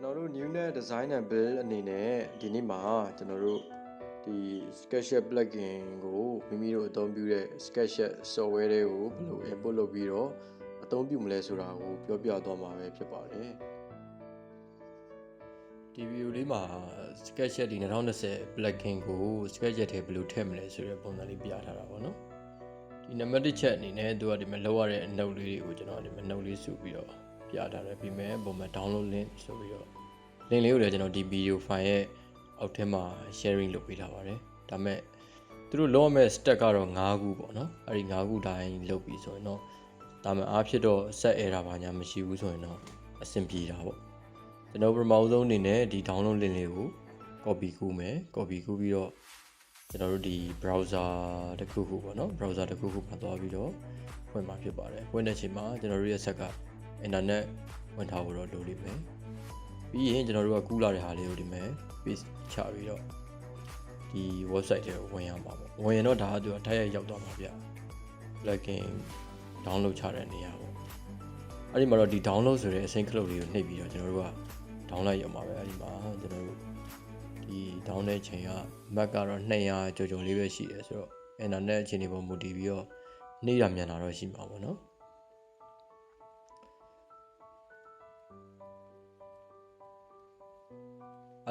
ကျွန်တော်တို့ new net design and build အနေနဲ့ဒီနေ့မှာကျွန်တော်တို့ဒီ SketchUp plugin ကိုမိမိတို့အသုံးပြုတဲ့ SketchUp software တွေကိုဘယ်လို input လုပ်ပြီးတော့အသုံးပြုမလဲဆိုတာကိုပြောပြသွားမှာပဲဖြစ်ပါတယ်ဒီဗီဒီယိုလေးမှာ SketchUp ဒီ2020 plugin ကို SketchUp ထဲဘယ်လိုထည့်မလဲဆိုတဲ့ပုံစံလေးပြထားတာပေါ့နော်ဒီနံပါတ်1ချက်အနေနဲ့သူကဒီမှာလောက်ရတဲ့အနှုတ်လေးတွေကိုကျွန်တော်ဒီမှာနှုတ်လေးစုပြီးတော့ပြထားတယ်ပြီးမဲ့ပုံမှန် download link ဆိုပြီးတော့ link လေးကိုလည်းကျွန်တော်ဒီ video file ရဲ့အောက်ထဲမှာ sharing လုပ်ပေးထားပါတယ်ဒါမဲ့သူတို့လောက်ရမယ့် step ကတော့5ခုပေါ့နော်အဲ့ဒီ5ခုတိုင်းလုပ်ပြီးဆိုရင်တော့ဒါမှအားဖြစ်တော့ set error ဘာညာမရှိဘူးဆိုရင်တော့အဆင်ပြေတာပေါ့ကျွန်တော်ပထမဆုံးအနေနဲ့ဒီ download link လေးကို copy ကူးမယ် copy ကူးပြီးတော့ကျွန်တော်တို့ဒီ browser တစ်ခုခုပေါ့နော် browser တစ်ခုခုမှာသွားပြီးတော့ဖွင့်မှာဖြစ်ပါတယ်ဖွင့်တဲ့အချိန်မှာကျွန်တော်တို့ရဲ့ဆက်က internet ဝင်ထားဖို့တော့လိုလိမ့်မယ်ပြီးရင်ကျွန်တော်တို့ကကူးလာတဲ့ဟာလေးကိုဒီမဲ့ paste ချပြီးတော့ဒီ website ထဲကိုဝင်ရမှာပေါ့ဝင်ရင်တော့ဒါကသူကတိုက်ရိုက်ရောက်သွားမှာဗျ plugin download ချတဲ့နေရာပေါ့အဲ့ဒီမှာတော့ဒီ download ဆိုတဲ့အစိမ်းခလုတ်လေးကိုနှိပ်ပြီးတော့ကျွန်တော်တို့က download ရမှာပဲအဲ့ဒီမှာကျွန်တော်တို့ဒီ down တဲ့ချိန်က Mac ကတော့200ကျော်ကျော်လေးပဲရှိတယ်ဆိုတော့ internet အခြေအနေပေါ်မူတည်ပြီးတော့နှိပ်ရမြန်တာတော့ရှိမှာပေါ့နော်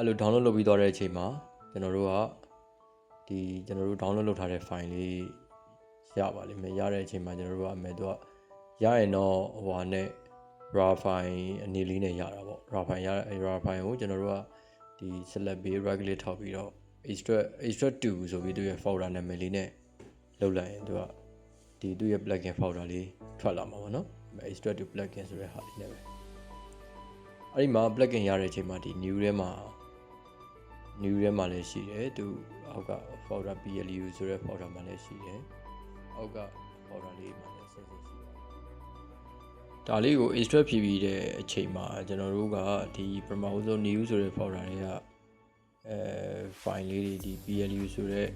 အဲ့လို download လုပ်ပြီးသွားတဲ့အချိန်မှာကျွန်တော်တို့ကဒီကျွန်တော်တို့ download လုပ်ထားတဲ့ file လေးရပါလိမ့်မယ်ရတဲ့အချိန်မှာကျွန်တော်တို့ကအမေတို့ကရရင်တော့ဟိုဟာနဲ့ raw file အနေလေးနဲ့ရတာပေါ့ raw file ရ raw file ကိုကျွန်တော်တို့ကဒီ select ပြီး right click ထောက်ပြီးတော့ extract to ဆိုပြီးသူရဲ့ folder နာမည်လေးနဲ့လုပ်လိုက်ရင်သူကဒီသူရဲ့ plugin folder လေးထွက်လာမှာပေါ့နော် extract to plugin ဆိုတဲ့ဟာလေးနဲ့ပဲအဲ့ဒီမှာ plugin ရတဲ့အချိန်မှာဒီ new ထဲမှာလည်းရှိတယ်သူအောက်က folder PLU ဆိုတဲ့ folder မှာလည်းရှိတယ်အောက်က folder လေးမှာလည်းဆက်ဆက်ရှိတယ်ဒါလေးကို extract ဖြည့်ပြီးတဲ့အချိန်မှာကျွန်တော်တို့ကဒီပထမဆုံး new ဆိုတဲ့ folder တွေကfile လေးတွေဒီ PLU ဆိုတဲ့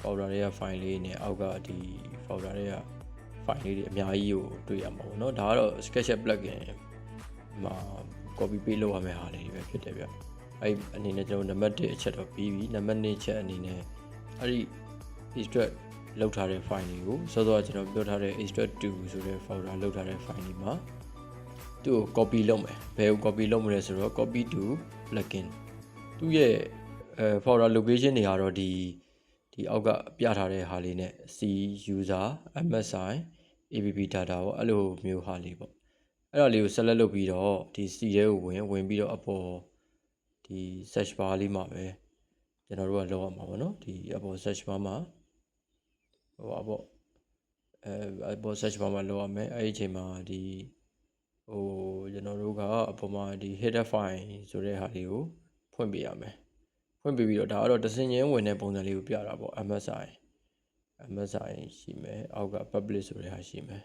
folder တွေက file လေးနဲ့အောက်ကဒီ folder တွေက file လေးတွေအများကြီးကိုတွေ့ရမှာပေါ့နော်ဒါကတော့ SketchUp plugin မှာ copy paste လုပ်ရမယ့်ဟာလေးတွေပဲဖြစ်တယ်ဗျအဲ့အနေနဲ့ကျွန်တော်နံပါတ်1အချက်တော့ပြီးပြီနံပါတ်2ချက်အနေနဲ့အဲ့ဒီ extract လောက်ထားတဲ့ file တွေကိုစောစောကကျွန်တော်ပြောထားတဲ့ extract to ဆိုတဲ့ folder လောက်ထားတဲ့ file တွေမှာသူ့ကို copy လုပ်မယ်ဘယ်ကို copy လုပ်မလဲဆိုတော့ copy to plugin သူ့ရဲ့folder location တွေကတော့ဒီအောက်ကပြထားတဲ့ဟာလေးနဲ့ C user MSI app data ပေါ့အဲ့လိုမျိုးဟာလေးပေါ့အဲ့ဒါလေးကို select လုပ်ပြီးတော့ဒီ C ထဲကိုဝင်ပြီးတော့အပေါ်ဒီ search bar လေးမှာပဲကျွန်တော်တို့ကလောက်ရမှာပေါ့နော်ဒီအပေါ် search bar မှာဟိုအပေါ် search bar မှာလောက်ရမယ်အဲ့ဒီအချိန်မှာဒီကျွန်တော်တို့ကအပေါ်မှာဒီ header file ဆိုတဲ့ဟာလေးကိုဖွင့်ပေးရမယ်ဖွင့်ပေးပြီးတော့ဒါကတော့တစင်ချင်းဝင်တဲ့ပုံစံလေးကိုပြတာပေါ့ MSI ရှိမယ်အောက်က public ဆိုတဲ့ဟာရှိမယ်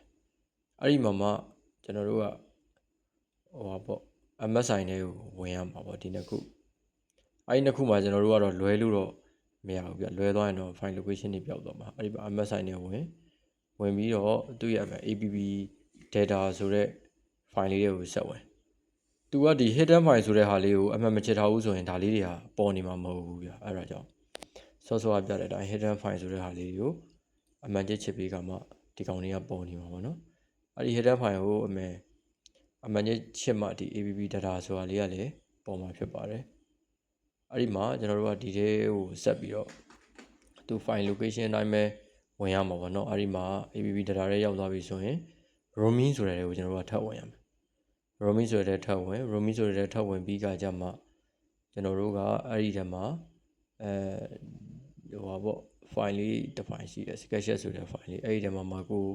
အဲ့ဒီမှာမှကျွန်တော်တို့ကပေါ့ MSI နဲ့ကိုဝင်ရမှာပေါ့ဒီနှစ်ခုအဲ့ဒီနှစ်ခုမှာကျွန်တော်တို့ကတော့လွဲလို့တော့မရဘူးပြလွဲသွားရင်တော့ file location တွေပျောက်သွားမှာအဲ့ဒီ MSI နဲ့ဝင်ပြီးတော့သူ့ရဲ့ app data ဆိုတဲ့ file လေးတွေကိုဆက်ဝင်သူကဒီ hidden file ဆိုတဲ့ဟာလေးကိုအမှန်မချစ်ထားဘူးဆိုရင်ဒါလေးတွေကပေါ်နေမှာမဟုတ်ဘူးဗျအဲ့ဒါကြောင့်စောစောကပြတဲ့အတိုင်း hidden file ဆိုတဲ့ဟာလေးကိုအမှန်ချစ်ပေးကမှဒီကောင်လေးကပေါ်နေမှာပေါ့နော်အဲ့ဒီ hidden file ကိုအမှန်ချစ်မှဒီ app data ဆိုတာလေးကလည်းပေါ်မှာဖြစ်ပါတယ်အဲ့ဒီမှာကျွန်တော်တို့ကဒီထဲကိုဆက်ပြီးတော့သူ file location အတိုင်းပဲဝင်ရမှာပေါ့နော်အဲ့ဒီမှာ app data တွေရောက်သွားပြီဆိုရင် roaming ဆိုတဲ့ကိုကျွန်တော်တို့ကထပ်ဝင်ရမယ်roaming ဆိုတဲ့ထပ်ဝင် roaming ဆိုတဲ့ထပ်ဝင်ပြီးကကြမှာကျွန်တော်တို့ကအဲ့ဒီထဲမှာပေါ့ file လေးတစ် file ရှိတယ် SketchUp ဆိုတဲ့ file လေးအဲ့ဒီထဲမှာကို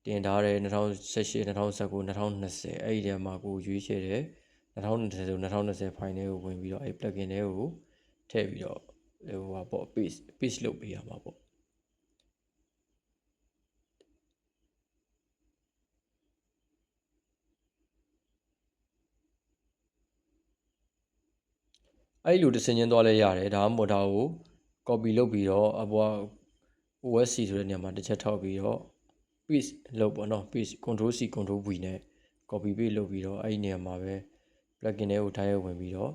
တင်ထားတယ်2018 2019 2020အဲ့ဒီထဲမှာကိုရွေးချယ်တယ်2020ဆို2020 file လေးကိုဝင်ပြီးတော့အဲ့ plugin တွေကိုထည့်ပြီးတော့ပေါ့ paste လုပ်ပေးရမှာပေါ့အဲ့လိုတစ်စင်ချင်းသွားလဲရတယ်ဒါမှမဟုတ်ဒါကို copy လုပ်ပြီးတော့အပေါ် OSC ဆိုတဲ့နေရာမှာတစ်ချက်ထောက်ပြီးတော့ paste လုပ်ပေါ့နော် paste control C control V နဲ့ copy paste လုပ်ပြီးတော့အဲ့ဒီနေရာမှာပဲ plugin တွေကိုထားရဝင်ပြီးတော့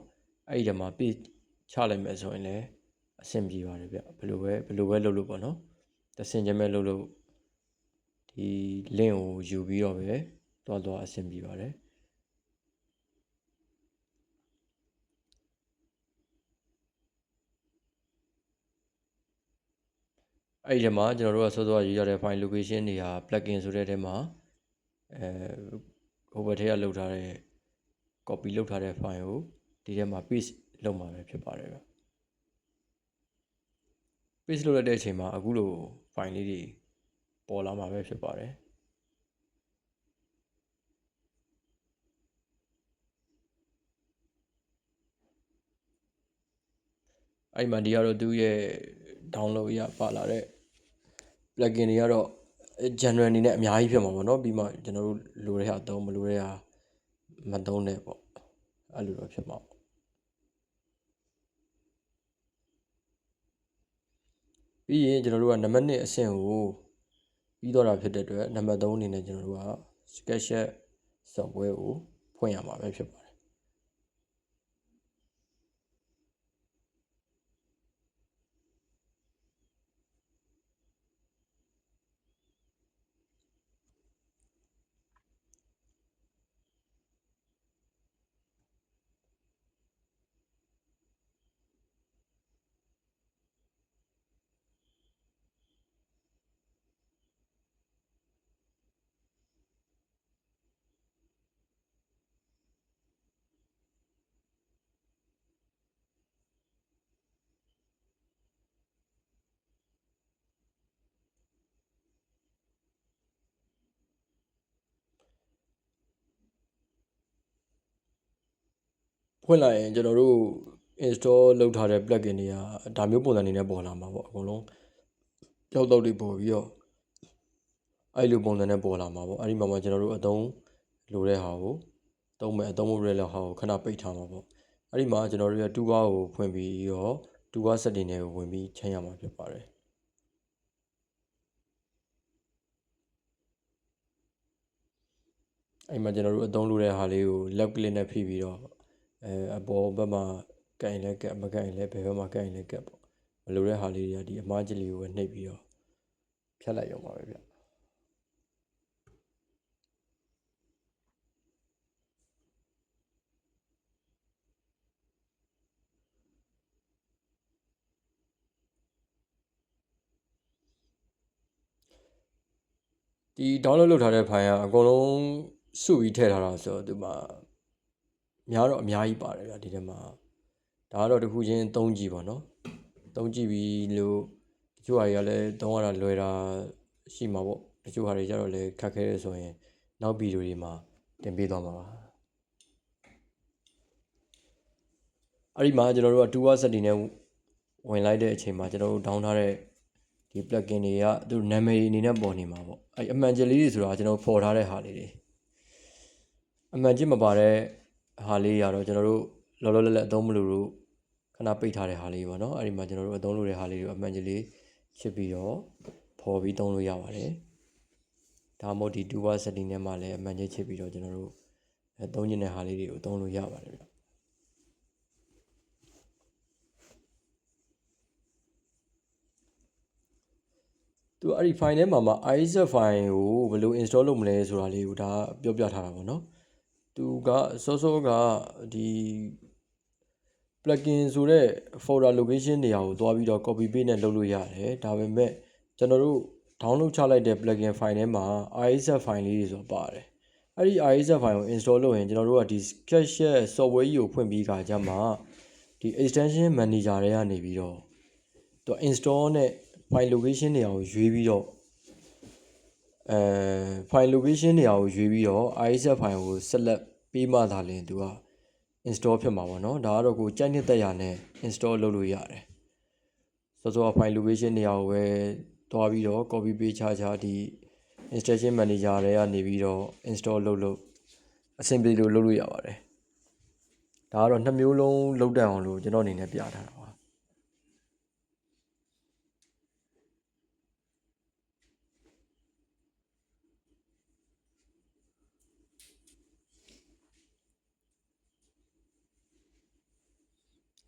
အဲ့ဒီမှာ page ချလိုက်မယ်ဆိုရင်လည်းအဆင်ပြေပါတယ်ဗျဘယ်လိုပဲလုပ်လို့ပေါ့နော်တဆင်ချင်းပဲလုပ်လို့ဒီ link ကိုယူပြီးတော့ပဲသွားအဆင်ပြေပါတယ်အဲ့ဒီမှာကျွန်တော်တို့ကစောစောရေးရတဲ့ file location တွေဟာ plugin ဆိုတဲ့ထဲမှာဟိုဘက်ထဲကလုပ်ထားတဲ့ copy လုပ်ထားတဲ့ file ကိုဒီထဲမှာ paste လုပ်မှာပဲဖြစ်ပါတယ်ဗျ paste လုပ်လိုက်တဲ့အချိန်မှာအခုလို file လေးတွေပေါ်လာမှာပဲဖြစ်ပါတယ်အဲ့မှာဒီကတော့သူ့ရဲ့ download ရပါလာတဲ့ plugin တွေကတော့ general အနေနဲ့အများကြီးဖြစ်မှာပေါ့နော်ပြီးမှကျွန်တော်တို့လိုတဲ့ဟာသုံးမလိုတဲ့ဟာမသုံးနဲ့ပေါ့အဲ့လိုတော့ဖြစ်မှာပေါ့ပြီးရင်ကျွန်တော်တို့ကနံပါတ်1အဆင့်ကိုပြီးတော့တာဖြစ်တဲ့အတွက်နံပါတ်3အနေနဲ့ကျွန်တော်တို့က SketchUp software ကိုဖွင့်ရမှာပဲဖြစ်ပါတယ်ဖွင့်လိုက်ရင်ကျွန်တော်တို့ install လုပ်ထားတဲ့ plugin တွေကဒါမျိုးပုံစံနေနဲ့ပေါ်လာမှာပေါ့အကုန်လုံးကြောက်တော့တွေပေါ်ပြီးတော့အဲ့လိုပုံစံနဲ့ပေါ်လာမှာပေါ့အဲ့ဒီမှာကျွန်တော်တို့အသုံးလိုတဲ့ဟာကိုသုံးမယ်အသုံးမလိုတဲ့ဟာကိုခဏပိတ်ထားမှာပေါ့အဲ့ဒီမှာကျွန်တော်တို့ရဲ့2ဘားကိုဖွင့်ပြီးတော့2ဘား setting တွေကိုဝင်ပြီးချိန်ရမှာဖြစ်ပါတယ်အဲ့မှာကျွန်တော်တို့အသုံးလိုတဲ့ဟာလေးကို left click နဲ့ဖိပြီးတော့အပေါ်ဘက်မှာကင်လဲကက်မကင်လဲဘယ်ဘက်မှာကင်လဲကက်ပေါ့မလိုတဲ့ဟာလေးတွေကဒီအမားကြီးလေးကိုပဲနှိပ်ပြီးတော့ဖြတ်လိုက်ရုံပါပဲဗျဒီ download လုပ်ထားတဲ့ file ကအကုန်လုံးစုပြီးထည့်ထားတာဆိုတော့ဒီမှာများတော့အများကြီးပါတယ်ဗျဒီထဲမှာဒါကတော့တစ်ခုချင်းသုံးကြည့်ပါနော်သုံးကြည့်ပြီးလို့တချို့ဟာတွေကလည်းသုံးရတာလွယ်တာရှိမှာပေါ့တချို့ဟာတွေကျတော့လည်းခက်ခဲရဆိုရင်နောက်ဗီဒီယိုတွေမှာတင်ပေးသွားမှာပါအဲ့ဒီမှာကျွန်တော်တို့က2 hour setting နဲ့ဝင်လိုက်တဲ့အချိန်မှာကျွန်တော်တို့ down ထားတဲ့ဒီ plugin တွေကသူနာမည်အနေနဲ့ပေါ်နေမှာပေါ့အဲ့အမှန်ကျလေးတွေဆိုတာကျွန်တော်ဖော်ထားတဲ့ဟာလေးတွေအမှန်ကျမပါတဲ့ဟာလေးတွေကတော့ကျွန်တော်တို့လောလောလတ်လတ်အသုံးမလို့လို့ခဏပိတ်ထားတဲ့ဟာလေးပေါ့နော်အဲ့ဒီမှာကျွန်တော်တို့အသုံးလို့တဲ့ဟာလေးတွေအမှန်ကျလေးချစ်ပြီးတော့ဖော်ပြီးသုံးလို့ရပါတယ်ဒါမှမဟုတ်ဒီ2 hour setting နဲ့မှလည်းအမှန်ကျချစ်ပြီးတော့ကျွန်တော်တို့သုံးကျင်တဲ့ဟာလေးတွေကိုသုံးလို့ရပါတယ်ဗျသူအဲ့ဒီ file ထဲမှာISF file ကိုဘယ်လို install လုပ်မလဲဆိုတာလေးကိုဒါပြောပြထားတာပေါ့နော်သူကစောစောကဒီ plugin ဆိုတဲ့ folder location နေရာကိုသွားပြီးတော့ copy paste နဲ့လုပ်လို့ရတယ်ဒါပေမဲ့ကျွန်တော်တို့ download ချလိုက်တဲ့ plugin file ထဲမှာ ISF file လေးတွေဆိုပါတယ်အဲ့ဒီ ISF file ကို install လုပ်ရင်ကျွန်တော်တို့ကဒီ SketchUp software ကြီးကိုဖွင့်ပြီးခါကျမှဒီ extension manager တွေကနေပြီးတော့သူ install နဲ့ file location နေရာကိုရွေးပြီးတော့file location နေရာကိုရွေးပြီးတော့ ISF file ကို select ပေးမှသာလျှင်သူက install ဖြစ်မှာပေါ့နော်ဒါကတော့ကိုကြိုက်နှစ်သက်ရာနဲ့ install လုပ်လို့ရတယ်ဆိုတော့ file location နေရာကိုပဲတွားပြီးတော့ copy paste ချဒီ installation manager တွေကနေပြီးတော့ install လုပ်အဆင်ပြေလို့လုပ်လို့ရပါတယ်ဒါကတော့နှစ်မျိုးလုံးလုပ်တတ်အောင်လို့ကျွန်တော်အနေနဲ့ပြထားတာပါ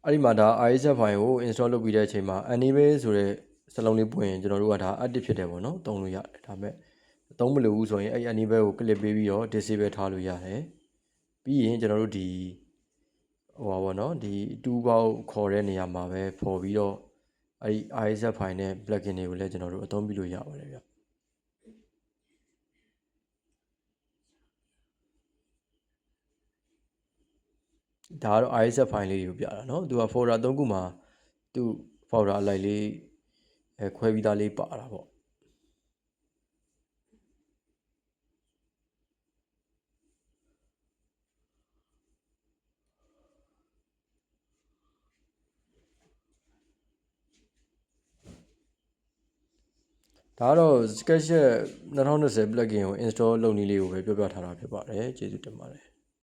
အဲ့ဒီမှာဒါ ISF file ကို install လုပ်ပြီးတဲ့အချိန်မှာ enable ဆိုတဲ့စလုံးလေးပွင့်ရင်ကျွန်တော်တို့ကဒါ active ဖြစ်တယ်ပေါ့နော်သုံးလို့ရတယ်ဒါပေမဲ့သုံးမလို့ဘူးဆိုရင်အဲ့ enable ကို click ပေးပြီးတော့ disable ထားလို့ရတယ်ပြီးရင်ကျွန်တော်တို့ဒီဟိုပါပေါ့နော်ဒီ2ပေါက်ခေါ်တဲ့နေရာမှာပဲပေါ်ပြီးတော့အဲ့ဒီ ISF file နဲ့ plugin တွေကိုလည်းကျွန်တော်တို့အသုံးပြုလို့ရပါတယ်ဗျဒါကတော့ ISF file လေးတွေကိုပြတာเนาะသူက folder 3ခုမှာသူ folder အလိုက်လေးခွဲပြီးသားလေးပါတာပေါ့ဒါကတော့ SketchUp 2020 plugin ကို install လုပ်နည်းလေးကိုပဲပြောပြထားတာဖြစ်ပါတယ်ကျေးဇူးတင်ပါတယ်